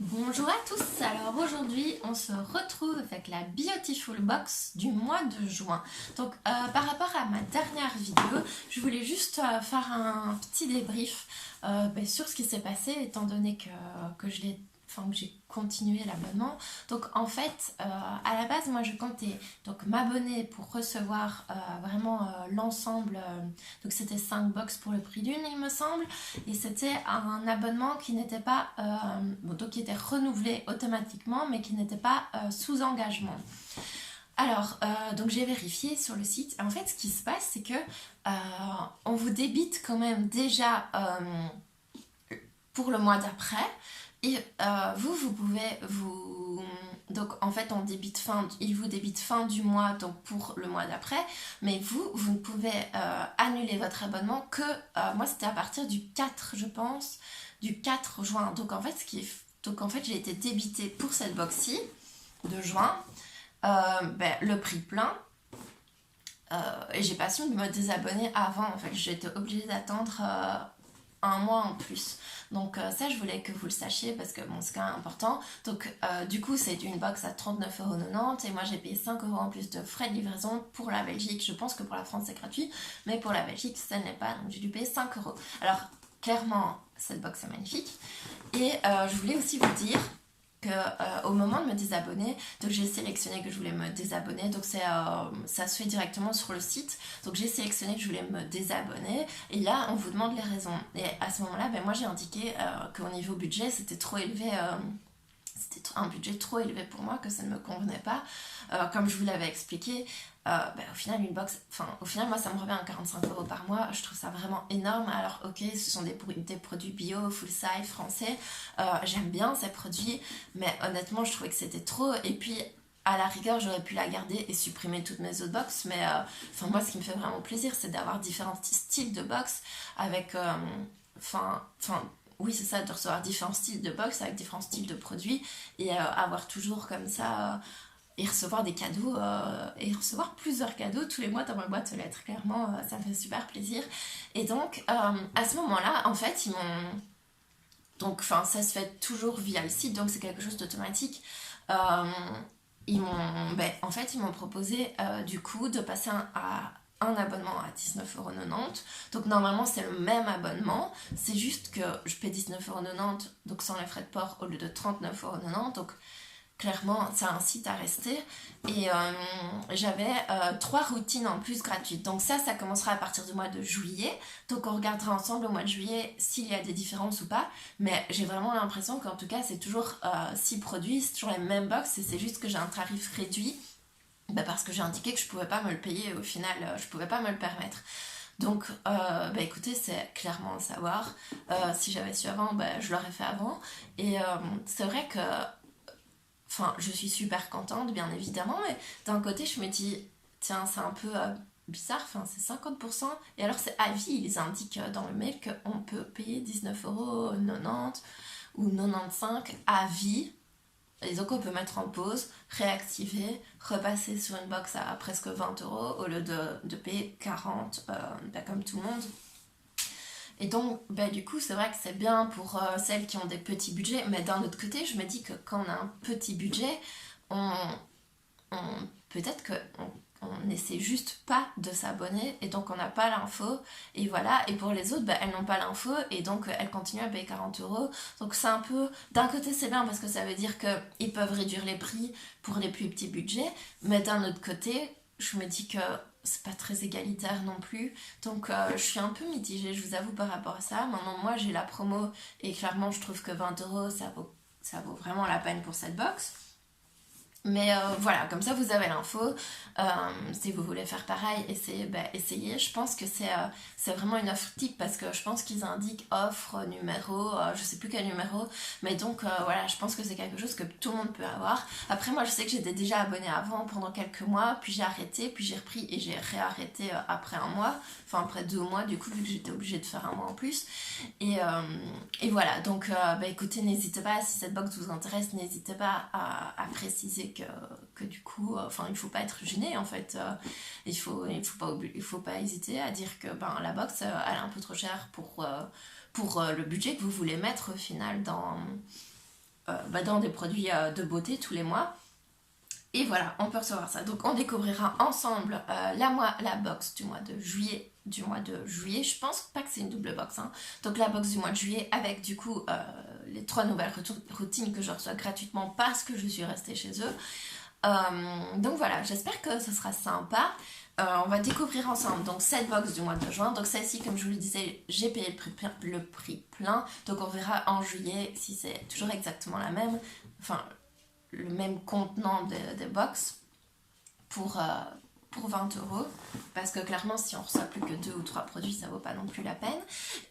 Bonjour à tous, alors aujourd'hui on se retrouve avec la Beautiful Box du mois de juin. Donc par rapport à ma dernière vidéo, je voulais juste faire un petit débrief sur ce qui s'est passé étant donné que que j'ai continué l'abonnement. Donc en fait, à la base, moi je comptais donc m'abonner pour recevoir vraiment l'ensemble. Donc c'était 5 box pour le prix d'une, il me semble. Et c'était un abonnement qui n'était pas, donc qui était renouvelé automatiquement, mais qui n'était pas sous engagement. Alors, donc j'ai vérifié sur le site. En fait, ce qui se passe, c'est que on vous débite quand même déjà pour le mois d'après. Et vous pouvez vous... Donc en fait, il vous débite fin du mois, donc pour le mois d'après. Mais vous ne pouvez annuler votre abonnement que... moi, c'était à partir du 4, je pense, du 4 juin. Donc en fait, j'ai été débitée pour cette box-ci de juin, le prix plein. Et j'ai pas su me désabonner avant. En fait, j'étais obligée d'attendre un mois en plus. Donc ça, je voulais que vous le sachiez parce que bon, c'est quand même important. Donc du coup, c'est une box à 39,90€ et moi j'ai payé 5€ en plus de frais de livraison pour la Belgique. Je pense que pour la France c'est gratuit, mais pour la Belgique ça ne l'est pas, donc j'ai dû payer 5€. Alors clairement, cette box est magnifique. Et je voulais aussi vous dire que au moment de me désabonner, donc j'ai sélectionné que je voulais me désabonner, donc ça se fait directement sur le site, donc j'ai sélectionné que je voulais me désabonner, et là on vous demande les raisons, et à ce moment là moi j'ai indiqué qu'au niveau budget c'était trop élevé, c'était un budget trop élevé pour moi, que ça ne me convenait pas. Comme je vous l'avais expliqué, au final, au final, moi, ça me revient à 45€ par mois. Je trouve ça vraiment énorme. Alors, ok, ce sont des produits bio, full size, français. J'aime bien ces produits, mais honnêtement, je trouvais que c'était trop. Et puis, à la rigueur, j'aurais pu la garder et supprimer toutes mes autres box. Mais moi, ce qui me fait vraiment plaisir, c'est d'avoir différents styles de box avec. Oui, c'est ça, de recevoir différents styles de box avec différents styles de produits et avoir toujours comme ça et recevoir des cadeaux et recevoir plusieurs cadeaux tous les mois dans ma boîte aux lettres. Clairement, ça me fait super plaisir. Et donc, à ce moment-là, en fait, ils m'ont. Donc, ça se fait toujours via le site, donc c'est quelque chose d'automatique. Euh, en fait, ils m'ont proposé du coup de passer à un abonnement à 19,90€. Donc normalement c'est le même abonnement, c'est juste que je paie 19,90€, donc sans les frais de port au lieu de 39,90€. Donc clairement c'est un site à rester. Et j'avais 3 routines en plus gratuites. Donc ça commencera à partir du mois de juillet. Donc on regardera ensemble au mois de juillet s'il y a des différences ou pas. Mais j'ai vraiment l'impression qu'en tout cas c'est toujours 6 produits, c'est toujours les mêmes box, et c'est juste que j'ai un tarif réduit. Parce que j'ai indiqué que je pouvais pas me le payer, au final je pouvais pas me le permettre. Donc écoutez, c'est clairement à savoir. Si j'avais su avant, je l'aurais fait avant. Et c'est vrai que je suis super contente bien évidemment, mais d'un côté je me dis tiens, c'est un peu bizarre, c'est 50%, et alors c'est à vie, ils indiquent dans le mail qu'on peut payer 19,90€ ou 95 à vie. Et donc on peut mettre en pause, réactiver, repasser sur une box à presque 20€ au lieu de payer 40 comme tout le monde. Et donc du coup c'est vrai que c'est bien pour celles qui ont des petits budgets, mais d'un autre côté je me dis que quand on a un petit budget, on, peut-être qu'on n'essaie juste pas de s'abonner et donc on n'a pas l'info, et voilà. Et pour les autres, elles n'ont pas l'info et donc elles continuent à payer 40€. Donc c'est un peu, d'un côté c'est bien parce que ça veut dire qu'ils peuvent réduire les prix pour les plus petits budgets, mais d'un autre côté je me dis que c'est pas très égalitaire non plus. Donc je suis un peu mitigée, je vous avoue, par rapport à ça. Maintenant moi j'ai la promo et clairement je trouve que 20€ ça vaut vraiment la peine pour cette box. Mais voilà, comme ça vous avez l'info. Si vous voulez faire pareil, essayez. Je pense que c'est vraiment une offre type parce que je pense qu'ils indiquent offre, numéro, je sais plus quel numéro. Mais donc voilà, je pense que c'est quelque chose que tout le monde peut avoir. Après, moi je sais que j'étais déjà abonnée avant pendant quelques mois, puis j'ai arrêté, puis j'ai repris et j'ai réarrêté après un mois. Enfin, après 2 mois, du coup, vu que j'étais obligée de faire un mois en plus. Et voilà, donc écoutez, n'hésitez pas, si cette box vous intéresse, n'hésitez pas à préciser que du coup, il faut pas être gêné en fait. Il faut pas hésiter à dire que la box, elle est un peu trop chère pour le budget que vous voulez mettre au final dans des produits de beauté tous les mois. Et voilà, on peut recevoir ça. Donc on découvrira ensemble la box du mois de juillet. Je pense pas que c'est une double box, hein. Donc la box du mois de juillet avec du coup les 3 nouvelles routines que je reçois gratuitement parce que je suis restée chez eux. Donc voilà, j'espère que ce sera sympa. On va découvrir ensemble donc cette box du mois de juin. Donc celle-ci, comme je vous le disais, j'ai payé le prix plein. Donc on verra en juillet si c'est toujours exactement la même, enfin le même contenant des box pour 20 €, parce que clairement si on reçoit plus que 2 ou 3 produits, ça vaut pas non plus la peine.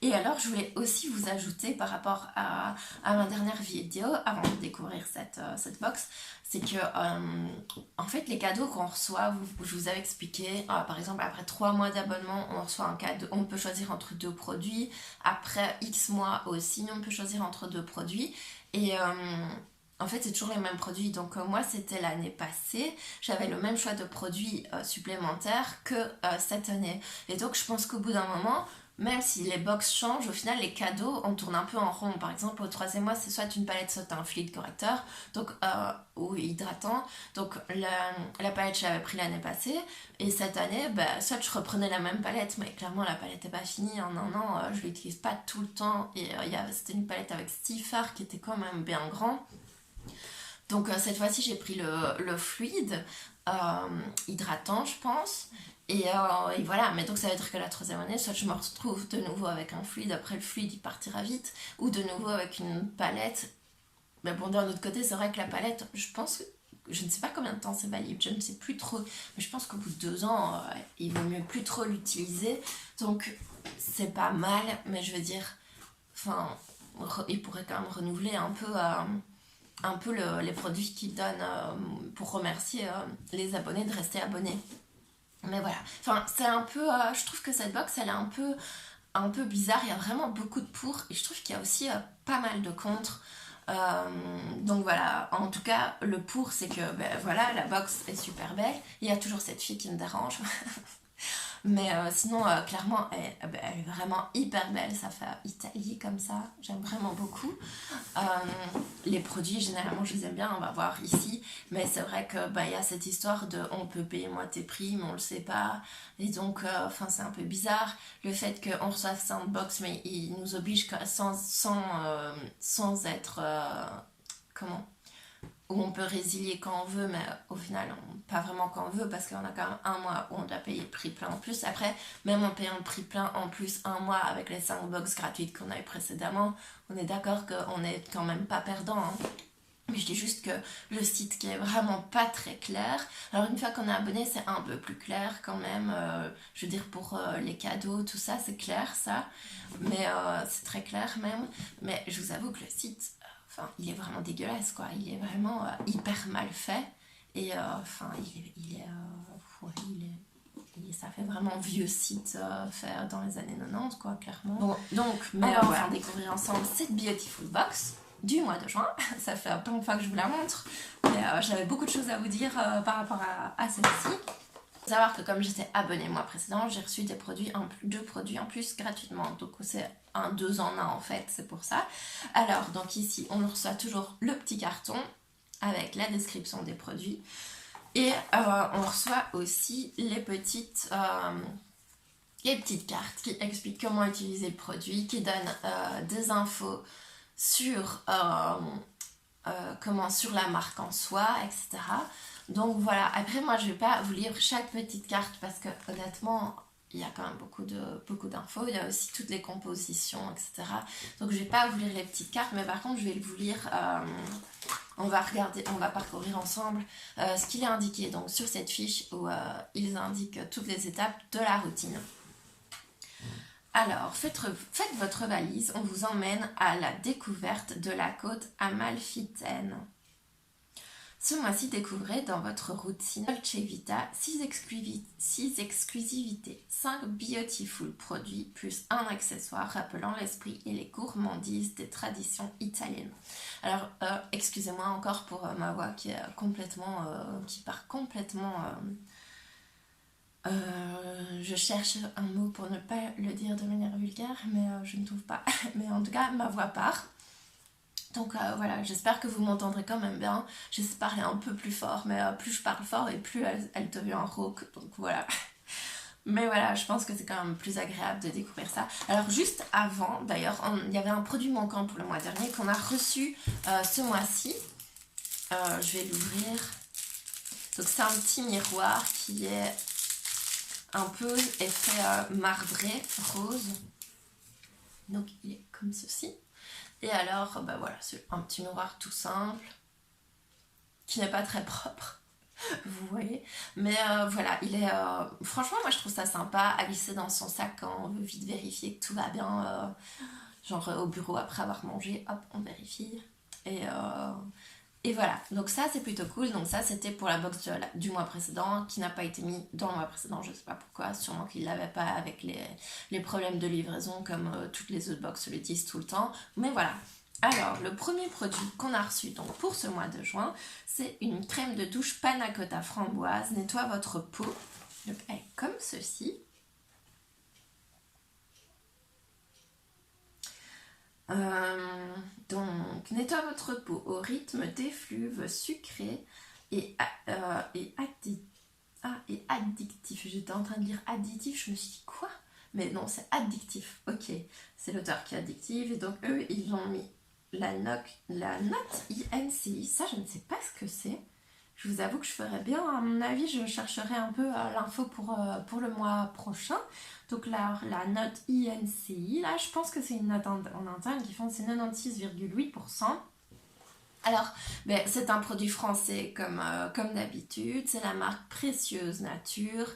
Et alors je voulais aussi vous ajouter par rapport à ma dernière vidéo avant de découvrir cette box, c'est que en fait les cadeaux qu'on reçoit, je vous avais expliqué, par exemple après 3 mois d'abonnement on reçoit un cadeau, on peut choisir entre 2 produits, après X mois aussi on peut choisir entre 2 produits, et en fait, c'est toujours les mêmes produits. Donc, moi, c'était l'année passée. J'avais le même choix de produits supplémentaires que cette année. Et donc, je pense qu'au bout d'un moment, même si les box changent, au final, les cadeaux, on tourne un peu en rond. Par exemple, au 3e mois, c'est soit une palette, soit un fluide correcteur, donc, ou hydratant. Donc, la palette, je l'avais pris l'année passée. Et cette année, soit je reprenais la même palette, mais clairement, la palette n'est pas finie. En un an, je ne l'utilise pas tout le temps. Et c'était une palette avec Stifar qui était quand même bien grand. Donc cette fois-ci j'ai pris le fluide hydratant je pense, et voilà, mais donc ça veut dire que la 3e année soit je me retrouve de nouveau avec un fluide, après le fluide il partira vite, ou de nouveau avec une palette. Mais bon, d'un autre côté c'est vrai que la palette, je pense, je ne sais pas combien de temps c'est valide, je ne sais plus trop, mais je pense qu'au bout de 2 ans il vaut mieux plus trop l'utiliser, donc c'est pas mal, mais je veux dire, enfin il pourrait quand même renouveler un peu les produits qu'ils donnent pour remercier les abonnés de rester abonnés. Mais voilà, enfin c'est un peu, je trouve que cette box elle est un peu bizarre, il y a vraiment beaucoup de pour, et je trouve qu'il y a aussi pas mal de contre. Donc voilà, en tout cas le pour c'est que voilà, la box est super belle, il y a toujours cette fille qui me dérange. Mais sinon, clairement, elle est vraiment hyper belle. Ça fait Italie comme ça. J'aime vraiment beaucoup. Les produits, généralement, je les aime bien. On va voir ici. Mais c'est vrai que y a cette histoire de on peut payer moitié prix, mais on le sait pas. Et donc, c'est un peu bizarre. Le fait qu'on reçoive ça en box, mais il nous oblige sans être... comment, où on peut résilier quand on veut, mais au final, pas vraiment quand on veut, parce qu'on a quand même un mois où on doit payer le prix plein en plus. Après, même en payant le prix plein en plus un mois avec les 5 box gratuites qu'on a eu précédemment, on est d'accord qu'on n'est quand même pas perdant, hein. Mais je dis juste que le site qui est vraiment pas très clair. Alors une fois qu'on est abonné, c'est un peu plus clair quand même. Je veux dire pour les cadeaux, tout ça, c'est clair ça. Mais c'est très clair même. Mais je vous avoue que le site, il est vraiment dégueulasse quoi. Il est vraiment hyper mal fait. Et ça fait vraiment vieux site fait dans les années 90 quoi, clairement. Bon, donc, mais on va découvrir ensemble cette Beautiful Box du mois de juin. Ça fait plein de fois que je vous la montre, mais j'avais beaucoup de choses à vous dire par rapport à celle-ci. Il faut savoir que comme j'étais abonnée le mois précédent, j'ai reçu deux produits en plus gratuitement, donc c'est un 2 en 1 en fait, c'est pour ça. Alors donc ici on reçoit toujours le petit carton avec la description des produits, et on reçoit aussi les petites cartes qui expliquent comment utiliser le produit, qui donnent des infos sur sur la marque en soi, etc. Donc voilà, après moi je vais pas vous lire chaque petite carte parce que honnêtement il y a quand même beaucoup d'infos, il y a aussi toutes les compositions, etc. Donc je vais pas vous lire les petites cartes, mais par contre je vais vous lire, on va parcourir ensemble ce qu'il est indiqué donc sur cette fiche où ils indiquent toutes les étapes de la routine. Alors, faites votre valise, on vous emmène à la découverte de la côte amalfitaine. Ce mois-ci, découvrez dans votre routine Dolce Vita 6 exclusivités, 5 beautiful produits, plus un accessoire rappelant l'esprit et les gourmandises des traditions italiennes. Alors, excusez-moi encore pour ma voix qui part complètement... je cherche un mot pour ne pas le dire de manière vulgaire, mais je ne trouve pas. Mais en tout cas, ma voix part. Donc voilà, j'espère que vous m'entendrez quand même bien. J'essaie de parler un peu plus fort, mais plus je parle fort et plus elle devient rauque. Donc voilà. Mais voilà, je pense que c'est quand même plus agréable de découvrir ça. Alors juste avant, d'ailleurs, il y avait un produit manquant pour le mois dernier qu'on a reçu ce mois-ci. Je vais l'ouvrir. Donc c'est un petit miroir qui est un peu effet marbré, rose. Donc il est comme ceci. Et alors, bah voilà, c'est un petit miroir tout simple, qui n'est pas très propre, vous voyez. Mais voilà, il est... franchement, moi je trouve ça sympa à glisser dans son sac quand on veut vite vérifier que tout va bien. Genre au bureau après avoir mangé, hop, on vérifie. Et voilà, donc ça c'est plutôt cool. Donc ça c'était pour la box du mois précédent qui n'a pas été mis dans le mois précédent, je sais pas pourquoi, sûrement qu'il l'avait pas avec les problèmes de livraison comme toutes les autres box le disent tout le temps. Mais voilà. Alors le premier produit qu'on a reçu donc pour ce mois de juin, c'est une crème de douche Panna Cotta framboise, nettoie votre peau. Donc elle est comme ceci. Donc, nettoie votre peau au rythme d'effluves sucrés et addictif. J'étais en train de dire additif, je me suis dit quoi? Mais non, c'est addictif. Ok, c'est l'auteur qui est addictif. Et donc, eux, ils ont mis la note INCI. Ça, je ne sais pas ce que c'est. Je vous avoue que je ferais bien, à mon avis, je chercherai un peu l'info pour le mois prochain. Donc la note INCI, là, je pense que c'est une note en interne qui font c'est 96,8%. Alors, ben, c'est un produit français comme d'habitude, c'est la marque Précieuse Nature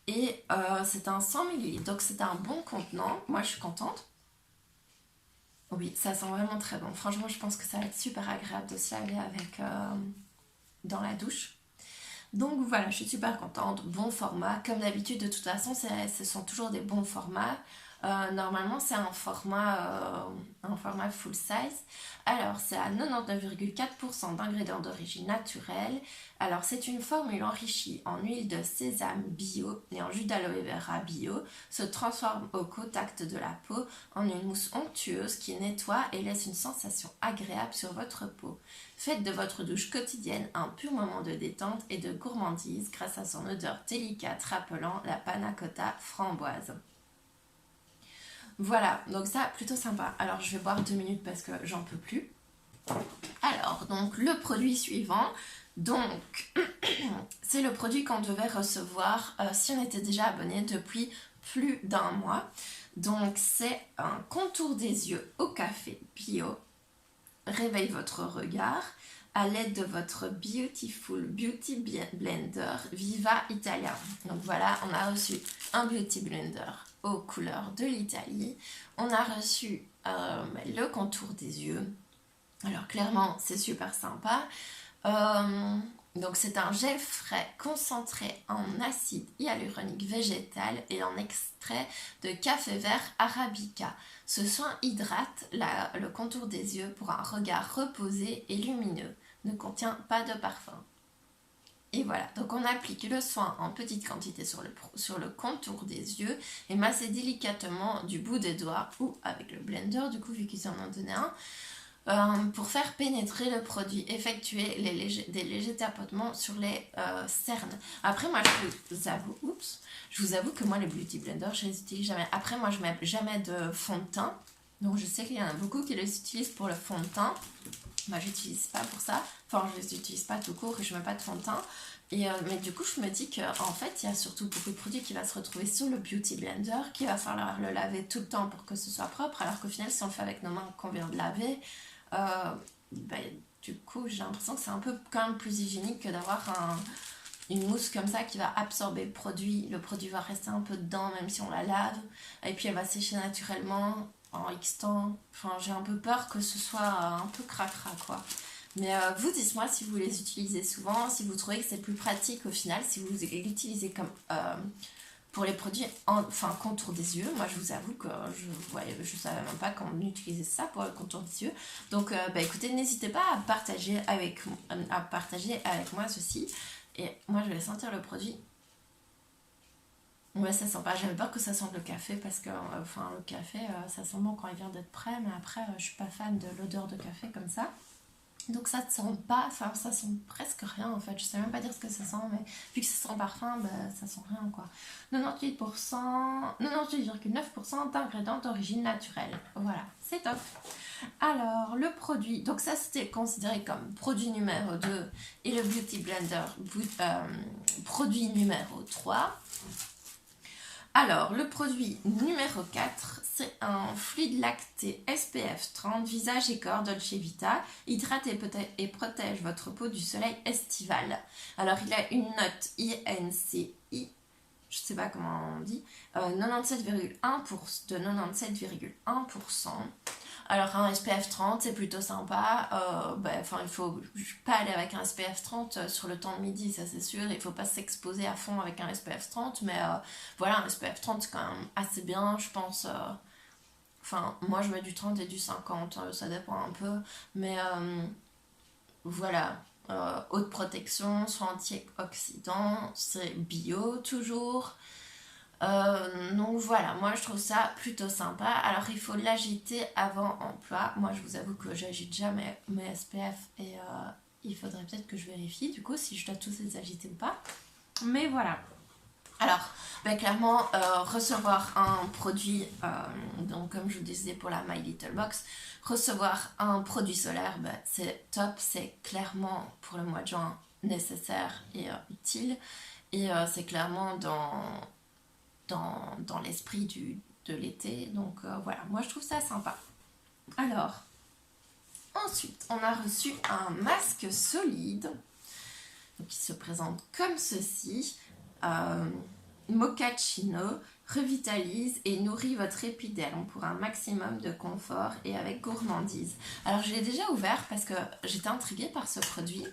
et c'est un 100 ml, donc c'est un bon contenant, moi je suis contente. Oui, ça sent vraiment très bon, franchement je pense que ça va être super agréable de se laver avec dans la douche. Donc voilà, je suis super contente, bon format, comme d'habitude de toute façon ce sont toujours des bons formats. Normalement c'est un format full size. Alors c'est à 99,4% d'ingrédients d'origine naturelle. Alors c'est une formule enrichie en huile de sésame bio et en jus d'aloe vera bio, se transforme au contact de la peau en une mousse onctueuse qui nettoie et laisse une sensation agréable sur votre peau. Faites de votre douche quotidienne un pur moment de détente et de gourmandise grâce à son odeur délicate rappelant la panna cotta framboise. Voilà, donc ça, plutôt sympa. Alors, je vais boire 2 minutes parce que j'en peux plus. Alors, donc, le produit suivant. Donc, c'est le produit qu'on devait recevoir si on était déjà abonné depuis plus d'un mois. Donc, c'est un contour des yeux au café bio. Réveille votre regard à l'aide de votre Beautiful Beauty Blender Viva Italia. Donc voilà, on a reçu un Beauty Blender aux couleurs de l'Italie. On a reçu le contour des yeux. Alors clairement, c'est super sympa. Donc c'est un gel frais concentré en acide hyaluronique végétal et en extrait de café vert arabica. Ce soin hydrate le contour des yeux pour un regard reposé et lumineux. Ne contient pas de parfum. Et voilà, donc on applique le soin en petite quantité sur le contour des yeux et masser délicatement du bout des doigts ou avec le blender, du coup vu qu'ils en ont donné un, pour faire pénétrer le produit, effectuer des légers tapotements sur les cernes. Après moi je vous avoue que moi les Beauty Blender je les utilise jamais. Après moi je mets jamais de fond de teint, donc je sais qu'il y en a beaucoup qui les utilisent pour le fond de teint. Moi j'utilise pas pour ça, enfin je les utilise pas tout court et je mets pas de fond de teint. Mais du coup je me dis qu'en fait il y a surtout beaucoup de produits qui vont se retrouver sur le Beauty Blender, qu'il va falloir le laver tout le temps pour que ce soit propre, alors qu'au final si on le fait avec nos mains qu'on vient de laver, du coup j'ai l'impression que c'est un peu quand même plus hygiénique que d'avoir une mousse comme ça qui va absorber le produit va rester un peu dedans même si on la lave, et puis elle va sécher naturellement en X temps. Enfin j'ai un peu peur que ce soit un peu cracra quoi. Mais vous dites-moi si vous les utilisez souvent, si vous trouvez que c'est plus pratique au final, si vous l'utilisez comme pour les produits contour des yeux. Moi je vous avoue que je savais même pas qu'on utilisait ça pour le contour des yeux. Donc écoutez, n'hésitez pas à partager avec moi ceci. Et moi je vais sentir le produit. Ouais, ça sent pas. J'aime pas que ça sente le café parce que, enfin, le café, ça sent bon quand il vient d'être prêt, mais après, je suis pas fan de l'odeur de café comme ça. Donc ça ne sent pas, enfin ça sent presque rien en fait, je sais même pas dire ce que ça sent, mais vu que ça sent parfum, bah, ça sent rien quoi. 98%, 98,9% d'ingrédients d'origine naturelle. Voilà, c'est top. Alors, le produit, donc ça c'était considéré comme produit numéro 2 et le Beauty Blender, produit numéro 3. Alors, le produit numéro 4, c'est un fluide lacté SPF 30, visage et corps Dolce Vita, hydrate et protège votre peau du soleil estival. Alors, il a une note INCI, je sais pas comment on dit, 97,1% de 97,1%. Alors un SPF 30 c'est plutôt sympa, il faut pas aller avec un SPF 30 sur le temps de midi, ça c'est sûr, il faut pas s'exposer à fond avec un SPF 30, mais voilà, un SPF 30 c'est quand même assez bien, je pense, moi je mets du 30 et du 50, ça dépend un peu, mais voilà, haute protection, soins antioxydants, c'est bio toujours. Donc voilà, moi je trouve ça plutôt sympa. Alors il faut l'agiter avant emploi. Moi je vous avoue que j'agite jamais mes SPF et il faudrait peut-être que je vérifie du coup si je dois tous les agiter ou pas. Mais voilà. Alors, clairement, recevoir un produit, donc comme je vous disais pour la My Little Box, recevoir un produit solaire, c'est top, c'est clairement pour le mois de juin nécessaire et utile. Et c'est clairement dans l'esprit de l'été. Donc voilà, moi je trouve ça sympa. Alors, ensuite, on a reçu un masque solide. Donc il se présente comme ceci. Mochaccino revitalise et nourrit votre épiderme pour un maximum de confort et avec gourmandise. Alors je l'ai déjà ouvert parce que j'étais intriguée par ce produit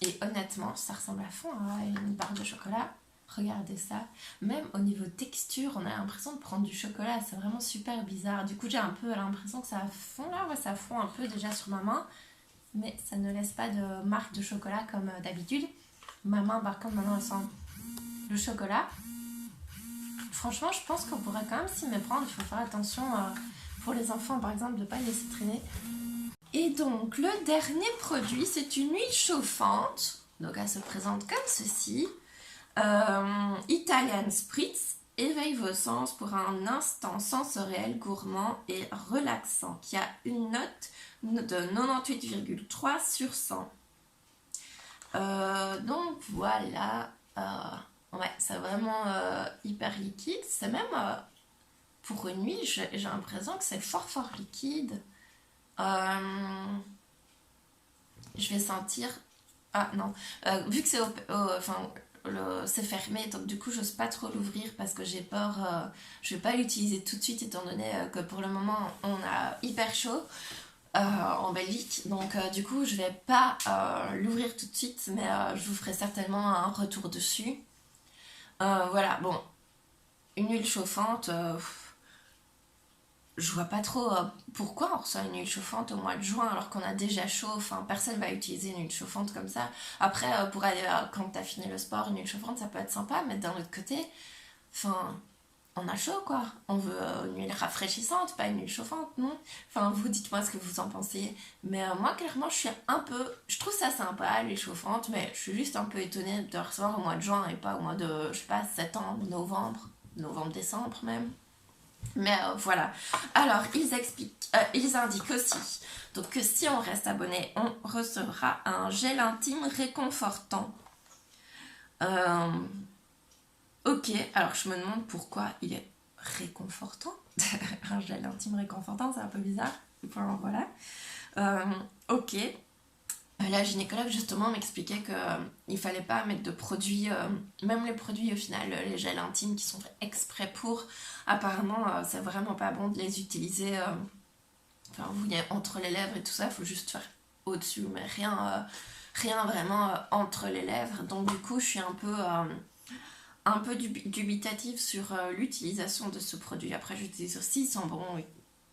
et honnêtement ça ressemble à fond à une barre de chocolat. Regardez ça, même au niveau texture on a l'impression de prendre du chocolat, c'est vraiment super bizarre. Du coup j'ai un peu l'impression que ça fond là, ouais, ça fond un peu déjà sur ma main, mais ça ne laisse pas de marque de chocolat comme d'habitude. Ma main par contre maintenant elle sent le chocolat. Franchement, je pense qu'on pourrait quand même s'y méprendre. Il faut faire attention pour les enfants, par exemple, de ne pas les laisser traîner. Et donc, le dernier produit, c'est une huile chauffante. Donc, elle se présente comme ceci. Italian Spritz éveille vos sens pour un instant sensoriel, gourmand et relaxant, qui a une note de 98,3 sur 100. Donc, voilà. Ouais, c'est vraiment hyper liquide. C'est même pour une huile, j'ai l'impression que c'est fort fort liquide. Je vais sentir. Ah non, vu que c'est fermé, donc du coup j'ose pas trop l'ouvrir parce que j'ai peur. Je vais pas l'utiliser tout de suite étant donné que pour le moment on a hyper chaud. En Belgique, donc du coup je vais pas l'ouvrir tout de suite, mais je vous ferai certainement un retour dessus. Voilà, bon, une huile chauffante, je vois pas trop pourquoi on reçoit une huile chauffante au mois de juin alors qu'on a déjà chaud. Enfin, personne va utiliser une huile chauffante comme ça. Après, pour aller quand t'as fini le sport, une huile chauffante ça peut être sympa, mais d'un autre côté, enfin, on a chaud quoi. On veut une huile rafraîchissante, pas une huile chauffante, non? Enfin, vous dites-moi ce que vous en pensez. Mais moi, clairement, je trouve ça sympa, l'huile chauffante, mais je suis juste un peu étonnée de recevoir au mois de juin et pas au mois de, je sais pas, septembre, novembre-décembre même. Mais voilà. Alors, ils indiquent aussi donc, que si on reste abonné, on recevra un gel intime réconfortant. Ok, alors je me demande pourquoi il est réconfortant. Un gel intime réconfortant, c'est un peu bizarre. Enfin, voilà. Ok. La gynécologue justement m'expliquait qu'il ne fallait pas mettre de produits, même les produits au final, les gels intimes qui sont faits exprès pour, apparemment c'est vraiment pas bon de les utiliser, vous voyez, entre les lèvres et tout ça, il faut juste faire au-dessus, mais rien vraiment entre les lèvres. Donc du coup je suis un peu dubitative sur l'utilisation de ce produit. Après j'utilise aussi, ils sont bons,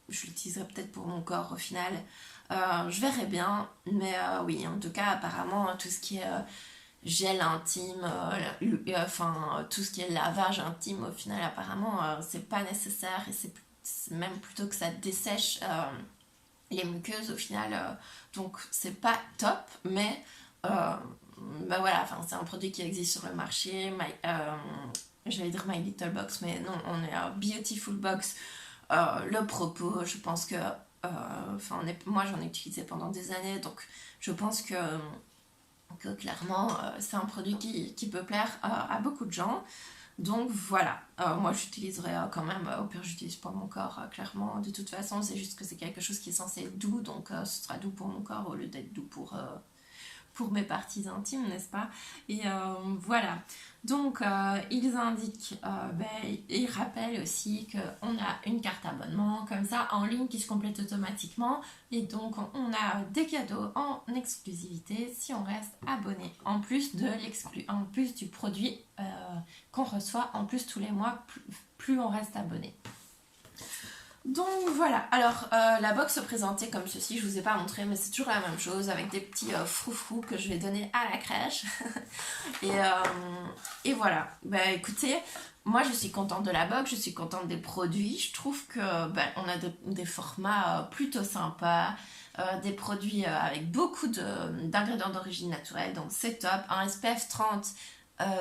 je l'utiliserai peut-être pour mon corps au final. Je verrai bien, mais oui, en tout cas, apparemment, tout ce qui est gel intime, enfin tout ce qui est lavage intime au final apparemment c'est pas nécessaire et c'est même plutôt que ça dessèche les muqueuses au final donc c'est pas top mais bah voilà, enfin, c'est un produit qui existe sur le marché. J'allais dire My Little Box, mais non, on est à Beautiful Box. Le propos, je pense que. Enfin, moi j'en ai utilisé pendant des années, donc je pense que clairement c'est un produit qui peut plaire à beaucoup de gens. Donc voilà, moi j'utiliserai quand même, au pire j'utilise pas mon corps, clairement, de toute façon, c'est juste que c'est quelque chose qui est censé être doux, donc ce sera doux pour mon corps au lieu d'être doux pour mes parties intimes, n'est-ce pas? Et voilà. Donc, ils indiquent, ils rappellent aussi qu'on a une carte abonnement comme ça en ligne qui se complète automatiquement. Et donc, on a des cadeaux en exclusivité si on reste abonné. En plus de en plus du produit qu'on reçoit, en plus tous les mois, plus on reste abonné. Donc voilà, alors la box se présentait comme ceci, je vous ai pas montré mais c'est toujours la même chose avec des petits froufrous que je vais donner à la crèche. et voilà, bah écoutez, moi je suis contente de la box, je suis contente des produits, je trouve que on a des formats plutôt sympas, des produits avec beaucoup d'ingrédients d'origine naturelle, donc c'est top, un SPF 30.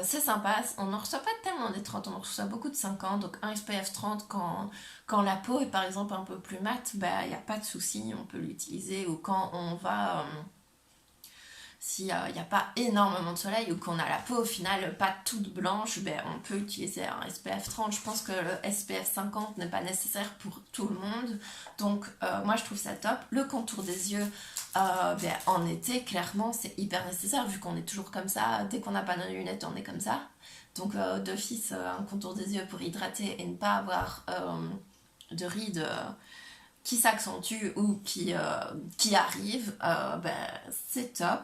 C'est sympa, on n'en reçoit pas tellement des 30, on en reçoit beaucoup de 50, donc un SPF 30 quand la peau est par exemple un peu plus mate, il n'y a pas de souci, on peut l'utiliser, ou quand on va, s'il n'y a pas énormément de soleil ou qu'on a la peau au final pas toute blanche, on peut utiliser un SPF 30. Je pense que le SPF 50 n'est pas nécessaire pour tout le monde. Donc moi je trouve ça top. Le contour des yeux, en été, clairement c'est hyper nécessaire vu qu'on est toujours comme ça. Dès qu'on n'a pas de lunettes, on est comme ça. Donc d'office, un contour des yeux pour hydrater et ne pas avoir de rides qui s'accentue ou qui arrive, c'est top.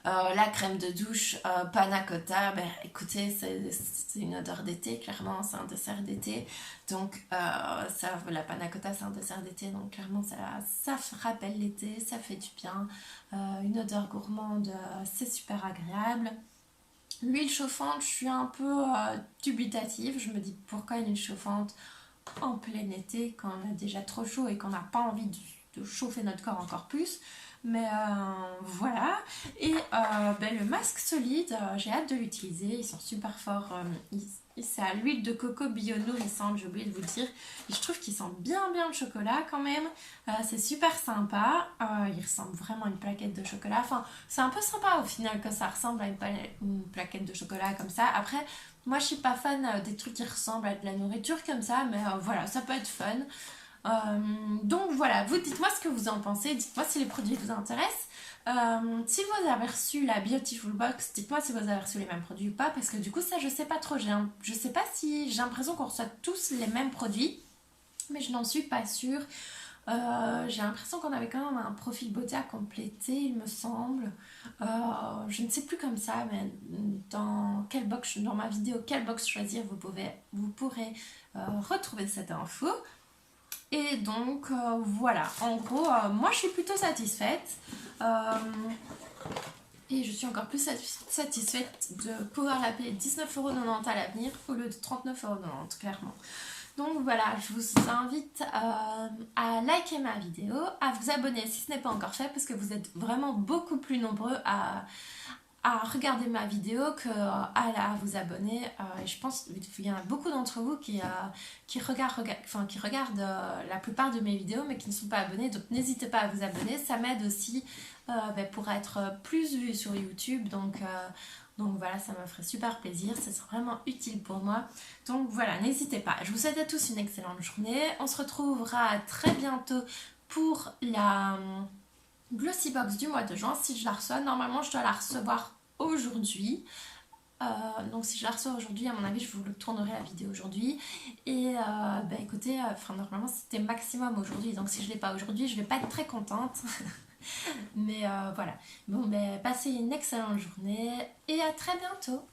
La crème de douche panna cotta, écoutez, c'est une odeur d'été, clairement, c'est un dessert d'été. Donc, la panna cotta, c'est un dessert d'été, donc clairement, ça rappelle l'été, ça fait du bien. Une odeur gourmande, c'est super agréable. L'huile chauffante, je suis un peu dubitative. Je me dis pourquoi une huile chauffante en plein été quand on a déjà trop chaud et qu'on n'a pas envie de chauffer notre corps encore plus. Mais voilà. Et le masque solide, j'ai hâte de l'utiliser. Ils sont super forts. C'est à l'huile de coco bio nourrissante, j'ai oublié de vous le dire. Et je trouve qu'ils sentent bien le chocolat quand même. C'est super sympa. Il ressemble vraiment à une plaquette de chocolat. Enfin, c'est un peu sympa au final que ça ressemble à une plaquette de chocolat comme ça. Après, moi je suis pas fan des trucs qui ressemblent à de la nourriture comme ça. Mais voilà, ça peut être fun. Donc voilà, vous dites-moi ce que vous en pensez, dites-moi si les produits vous intéressent. Si vous avez reçu la Beautiful Box, dites-moi si vous avez reçu les mêmes produits ou pas, parce que du coup ça je sais pas trop, je sais pas si j'ai l'impression qu'on reçoit tous les mêmes produits, mais je n'en suis pas sûre. J'ai l'impression qu'on avait quand même un profil beauté à compléter, il me semble. Je ne sais plus comme ça, mais dans ma vidéo quelle box choisir, vous pourrez retrouver cette info. Et donc voilà, en gros, moi je suis plutôt satisfaite. Et je suis encore plus satisfaite de pouvoir la payer 19,90€ à l'avenir au lieu de 39,90€, clairement. Donc voilà, je vous invite à liker ma vidéo, à vous abonner si ce n'est pas encore fait, parce que vous êtes vraiment beaucoup plus nombreux à regarder ma vidéo à vous abonner. Et je pense qu'il y en a beaucoup d'entre vous qui regardent la plupart de mes vidéos mais qui ne sont pas abonnés, donc n'hésitez pas à vous abonner, ça m'aide aussi pour être plus vue sur YouTube, donc voilà, ça me ferait super plaisir, ça serait vraiment utile pour moi. Donc voilà, n'hésitez pas. Je vous souhaite à tous une excellente journée, on se retrouvera très bientôt pour la Glossy Box du mois de juin. Si je la reçois, normalement je dois la recevoir aujourd'hui. Donc si je la reçois aujourd'hui, à mon avis je vous le tournerai la vidéo aujourd'hui. Et écoutez, normalement c'était maximum aujourd'hui, donc si je ne l'ai pas aujourd'hui je vais pas être très contente. Mais voilà, bon passez une excellente journée et à très bientôt.